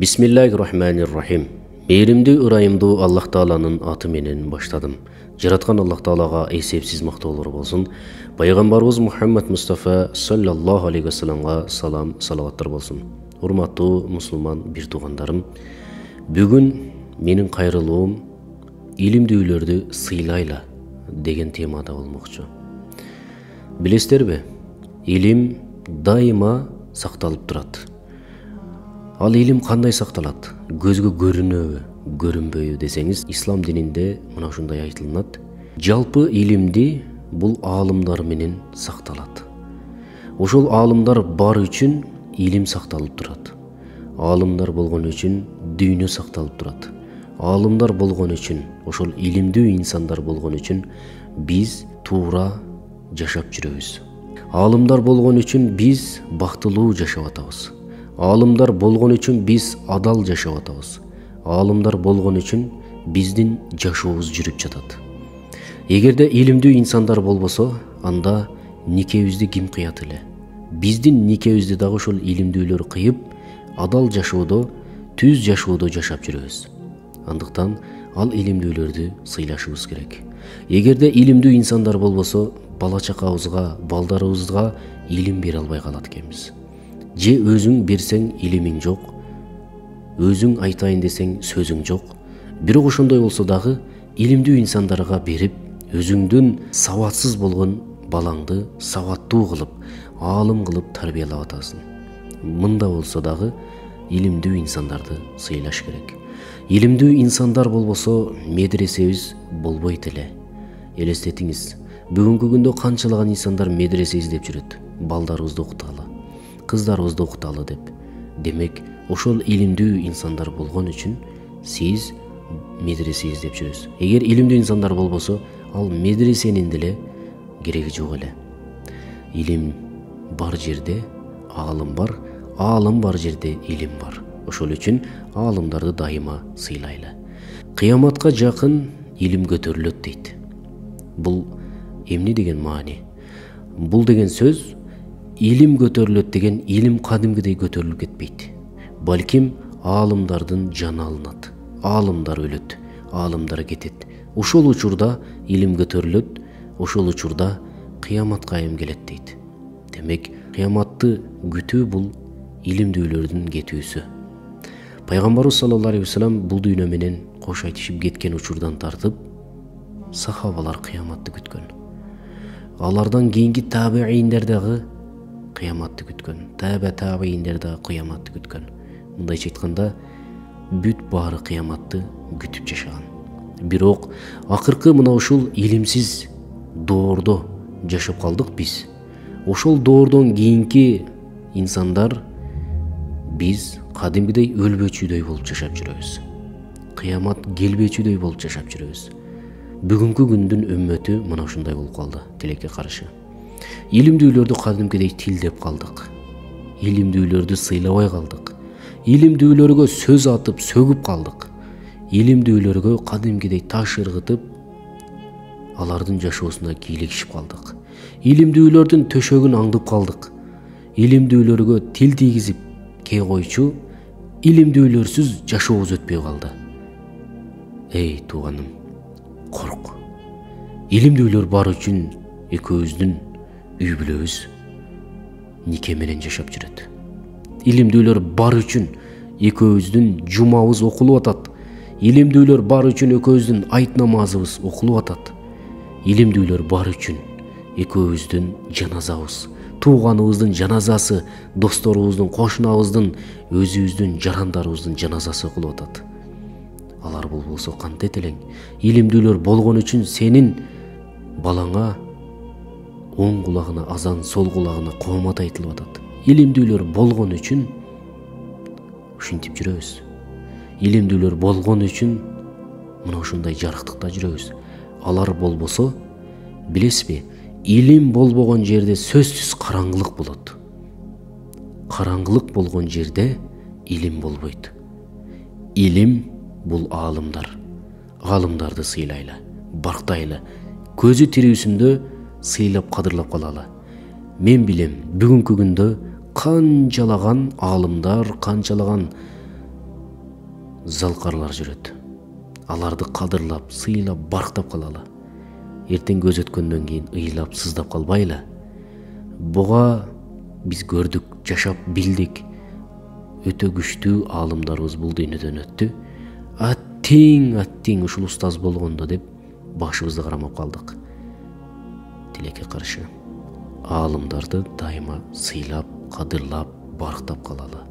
Bismillahirrahmanirrahim. Mейримдүү ырайымдуу Аллах Тааланын аты менен баштадым. Жараткан Аллах Таалага эсепсиз мактоолор болсун. Пайгамбарыбыз Мухаммад Мустафа саллаллаху алейхи вассаламга салам, салаваттар болсун. Урматтуу мусулман бир туугандарым, бүгүн менин кайрылуум илимдүүлөрдү сыйлайла деген темада болмокчу. Билесиздерби? Илим дайыма сакталып турат. Ал илим кандай сакталат? Көзгө көрүнөбү, көрүнбөйбү десеңиз, ислам дининде мына ушундай айтылынат. Жалпы илимди бул аалымдар менен сакталат. Ошол аалымдар бар үчүн илим сакталып турат. Аалымдар болгон үчүн дүйнө сакталып турат. Аалымдар болгон үчүн, ошол илимдүү инсандар болгон үчүн биз туура жашап жүрөбүз. Аалымдар болгон үчүн биз бактылуу жашап атабыз. Аалымдар болгон үчүн биз адал жашап атабыз. Аалымдар болгон үчүн биздин жашообуз жүрүп жатат. Эгерде илимдүү инсандар болбосо, анда никебизди ким кыят эле? Биздин никебизди дагы ошол илимдүүлөр кыйып, адал жашоодо, түз жашоодо жашап жүрөбүз. Андыктан ал илимдүүлөрдү сыйлашыбыз керек. Эгерде илимдүү инсандар болбосо, бала чакабызга, балдарыбызга илим бере албай калат экенбиз. Же өзүң берсең илимиң жок, өзүң айтайын десең сөзүң жок. Бирок ошондой болсо дагы илимдүү инсандарга берип, өзүңдүн сабатсыз болгон балаңды сабаттуу кылып, аалым кылып тарбиялап атасың. Мында болсо дагы илимдүү инсандарды сыйлаш керек. Илимдүү инсандар болбосо медресебиз болбойт эле. Элестетиңиз, бүгүнкү күндө канчалаган инсандар медресе издеп жүрөт, балдарыбызды окуталы, кыздарыбызды окуталы деп. Демек, ошол илимдүү инсандар болгон үчүн сиз медресе издеп жүрөсүз. Эгер илимдүү инсандар болбосо, ал медресенин деле кереги жок эле. Илим бар жерде аалым бар, аалым бар жерде илим бар. Ошол үчүн аалымдарды дайыма сыйлайлы. Кыяматка жакын илим көтөрүлөт дейт. Бул эмне деген маани? Бул деген сөз илим көтөрүлөт деген илим кадимгидей көтөрүлүп кетпейт. Балким аалымдардын жаны алынат. Аалымдар өлөт, аалымдар кетет. Ошол учурда илим көтөрүлөт, ошол учурда кыямат кайым келет дейт. Демек, кыяматты күтүү бул илимдүүлөрдүн кетүүсү. Пайгамбарыбыз саллаллаху алейхи вассалам бул дүйнө менен кош айтышып кеткен учурдан тартып, сахабалар кыяматты күткөн. Алардан кийинки табииндер дагы кыяматты күткөн. Табииндер дагы кыяматты күткөн. Мындайча айтканда, бүт баары кыяматты күтүп жашаган. Бирок акыркы мына ушул илимсиз доордо жашап калдык биз. Ошол доордон кийинки инсандар биз кадимгидей өлбөчүдөй болуп жашап жүрөбүз. Кыямат келбечүдөй болуп жашап жүрөбүз. Бүгүнкү күндүн үммөтү мына ушундай болуп калды, тилекке каршы. Илимдүүлөрдү кадимкидей тилдеп калдык. Илимдүүлөрдү сыйлабай калдык. Илимдүүлөргө сөз атып, сөгүп калдык. Илимдүүлөргө кадимкидей таш ыргытып, алардын жашоосуна кийлигишип калдык. Илимдүүлөрдүн төшөгүн аңдып калдык. Илимдүүлөргө тил тийгизип кээ койчу, илимдүүлөрсүз жашообуз өтпөй калды. Эй тууганым, корк. Илимдүүлөр бар үчүн экөөбүздүн үй бүлөбүз нике менен жашап жүрөт. Илимдүүлөр бар үчүн экөөбүздүн жумабыз окулуп атат. Илимдүүлөр бар үчүн экөөбүздүн айт намазыбыз окулуп атат. Илимдүүлөр бар үчүн экөөбүздүн жаназабыз, тууганыбыздын жаназасы, досторубуздун, кошунабыздын, өзүбүздүн жарандарыбыздын жаназасы окулуп атат. Алар болбосо кантет элең? Илимдүүлөр болгон үчүн сенин балаңа оң кулагына азан, сол кулагына коомат айтылып атат. Илимдүүлөр болгон үчүн ушинтип жүрөбүз. Илимдүүлөр болгон үчүн мына ушундай жарыктыкта жүрөбүз. Алар болбосо, билесизби, илим болбогон жерде сөзсүз караңгылык болот. Караңгылык болгон жерде илим болбойт. Илим бул аалымдар. Аалымдарды сыйлайлы, бактайлы. Көзү тирүүсүндө сыйлап кадырлап калалы. Мен билем, бүгүнкү күндө канчалаган аалымдар, канчалаган залкарлар жүрөт. Аларды кадырлап, сыйлап, барктап калалы. Эртең көз өткөндөн кийин ыйлап, сыздап калбайлы. Буга биз көрдүк, жашап билдик. Өтө күчтүү аалымдарыбыз бул дүйнөдөн өттү. Аттиң ушул устаз болгондо деп башыбызды карамап калдык. Тилекке каршы аалымдарды дайыма сыйлап, кадырлап, барктап калалы.